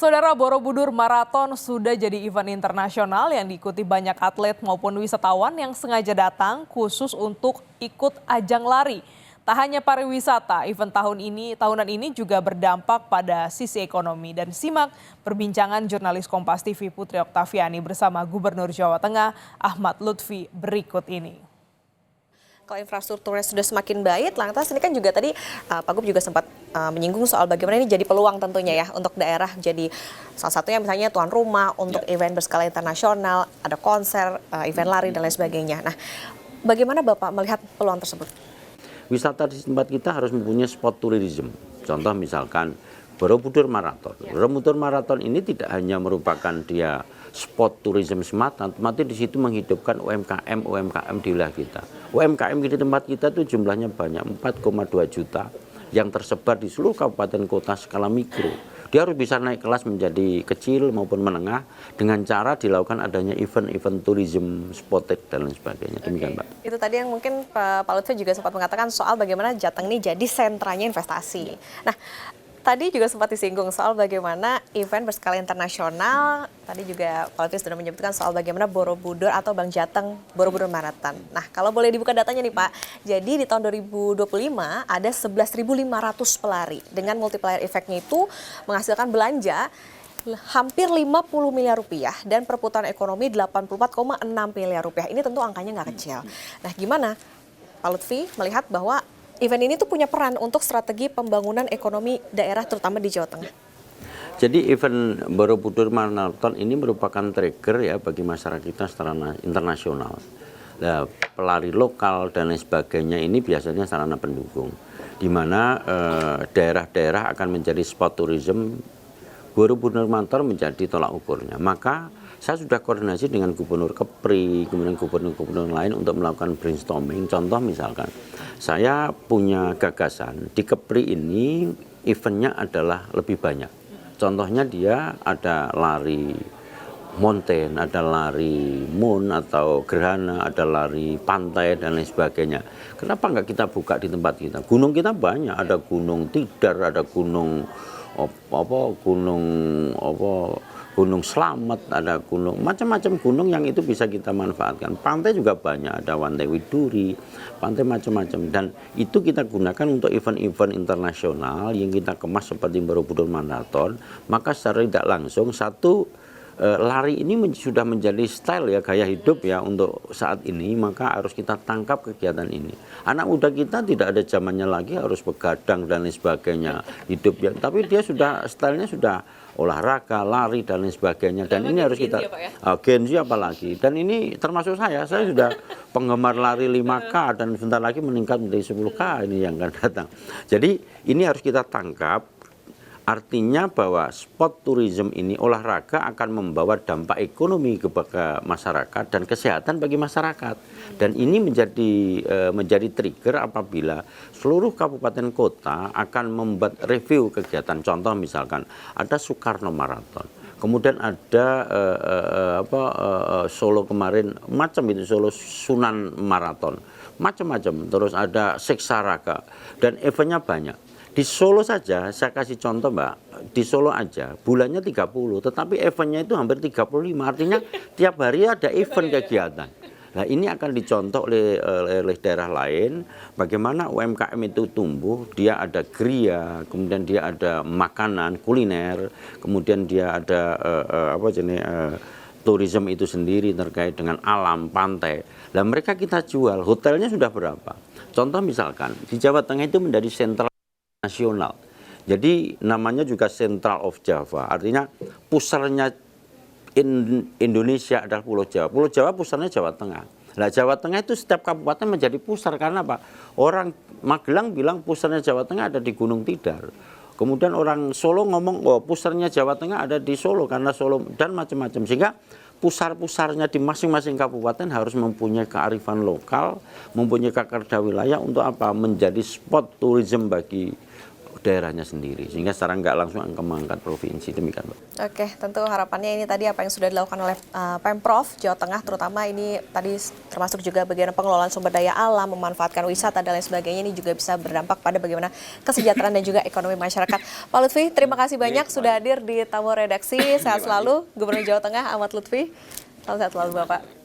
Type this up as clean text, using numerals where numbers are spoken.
Saudara, Borobudur Marathon sudah jadi event internasional yang diikuti banyak atlet maupun wisatawan yang sengaja datang khusus untuk ikut ajang lari. Tak hanya pariwisata, event tahunan ini juga berdampak pada sisi ekonomi. Dan simak perbincangan jurnalis Kompas TV Putri Oktaviani bersama Gubernur Jawa Tengah Ahmad Lutfi berikut ini. Kalau infrastrukturnya sudah semakin baik, lantas ini kan juga tadi Pak Gub juga sempat menyinggung soal bagaimana ini jadi peluang tentunya ya untuk daerah jadi salah satunya misalnya tuan rumah untuk event berskala internasional, ada konser, event lari dan lain sebagainya. Nah, bagaimana Bapak melihat peluang tersebut? Wisata di tempat kita harus mempunyai spot tourism. Contoh misalkan Borobudur Marathon. Borobudur Marathon ini tidak hanya merupakan dia spot tourism semata, tapi di situ menghidupkan UMKM di wilayah kita. UMKM di tempat kita itu jumlahnya banyak, 4,2 juta yang tersebar di seluruh kabupaten kota skala mikro. Dia harus bisa naik kelas menjadi kecil maupun menengah dengan cara dilakukan adanya event-event tourism spotted dan lain sebagainya. Demikian, Pak. Itu tadi yang mungkin Pak Lutfi juga sempat mengatakan soal bagaimana Jateng ini jadi sentranya investasi. Nah, tadi juga sempat disinggung soal bagaimana event berskala internasional. Tadi juga Pak Lutfi sudah menyebutkan soal bagaimana Borobudur atau Bank Jateng Borobudur Marathon. Nah, kalau boleh dibuka datanya nih Pak. Jadi di tahun 2025 ada 11.500 pelari. Dengan multiplier efeknya itu menghasilkan belanja hampir 50 miliar rupiah dan perputaran ekonomi 84,6 miliar rupiah. Ini tentu angkanya nggak kecil. Nah, gimana Pak Lutfi melihat bahwa event ini tuh punya peran untuk strategi pembangunan ekonomi daerah terutama di Jawa Tengah? Jadi event Borobudur Marathon ini merupakan trigger ya bagi masyarakat kita secara internasional. Nah, pelari lokal dan lain sebagainya ini biasanya sarana pendukung, di mana daerah-daerah akan menjadi spot tourism. Borobudur Marathon menjadi tolak ukurnya. Maka saya sudah koordinasi dengan Gubernur Kepri, kemudian gubernur-gubernur lain untuk melakukan brainstorming. Contoh misalkan, saya punya gagasan di Kepri ini eventnya adalah lebih banyak. Contohnya dia ada lari mountain, ada lari moon atau gerhana, ada lari pantai dan lain sebagainya. Kenapa nggak kita buka di tempat kita? Gunung kita banyak, ada Gunung Tidar, ada Gunung Gunung Slamet, ada gunung, macam-macam gunung yang itu bisa kita manfaatkan. Pantai juga banyak, ada Pantai Widuri, pantai macam-macam. Dan itu kita gunakan untuk event-event internasional yang kita kemas seperti Borobudur Marathon. Maka secara tidak langsung lari ini sudah menjadi style ya, gaya hidup ya untuk saat ini, maka harus kita tangkap kegiatan ini. Anak muda kita tidak ada zamannya lagi harus begadang dan lain sebagainya hidup ya, tapi dia sudah stylenya sudah olahraga, lari dan lain sebagainya. Dan ini harus kita Gen Z apalagi. Dan ini termasuk saya sudah penggemar lari 5K dan sebentar lagi meningkat menjadi 10K ini yang akan datang. Jadi ini harus kita tangkap. Artinya bahwa sport tourism ini olahraga akan membawa dampak ekonomi kepada masyarakat dan kesehatan bagi masyarakat. Dan ini menjadi trigger apabila seluruh kabupaten kota akan membuat review kegiatan. Contoh misalkan ada Soekarno Marathon. Kemudian ada Solo kemarin macam itu, Solo Sunan Marathon. Macam-macam. Terus ada Seksaraka dan eventnya banyak. Di Solo saja, saya kasih contoh Mbak, di Solo aja bulannya 30, tetapi eventnya itu hampir 35, artinya tiap hari ada event kegiatan. Nah ini akan dicontoh oleh daerah lain, bagaimana UMKM itu tumbuh, dia ada geria, kemudian dia ada makanan, kuliner, kemudian dia ada tourism itu sendiri terkait dengan alam, pantai. Nah mereka kita jual, hotelnya sudah berapa? Contoh misalkan, di Jawa Tengah itu menjadi sentral nasional. Jadi namanya juga Central of Java. Artinya pusarnya Indonesia adalah Pulau Jawa. Pulau Jawa pusarnya Jawa Tengah. Nah Jawa Tengah itu setiap kabupaten menjadi pusar karena apa? Orang Magelang bilang pusarnya Jawa Tengah ada di Gunung Tidar. Kemudian orang Solo ngomong pusarnya Jawa Tengah ada di Solo karena Solo dan macam-macam. Sehingga pusar-pusarnya di masing-masing kabupaten harus mempunyai kearifan lokal, mempunyai kakarda wilayah untuk apa? Menjadi spot tourism bagi daerahnya sendiri, sehingga secara nggak langsung akan mengangkat provinsi. Demikian, Mbak. Oke, tentu harapannya ini tadi apa yang sudah dilakukan oleh Pemprov Jawa Tengah, terutama ini tadi termasuk juga bagian pengelolaan sumber daya alam, memanfaatkan wisata dan lain sebagainya, ini juga bisa berdampak pada bagaimana kesejahteraan dan juga ekonomi masyarakat. Pak Lutfi, terima kasih banyak sudah hadir di tamu redaksi. Sehat selalu, Gubernur Jawa Tengah Ahmad Lutfi. Salam sehat selalu, Bapak.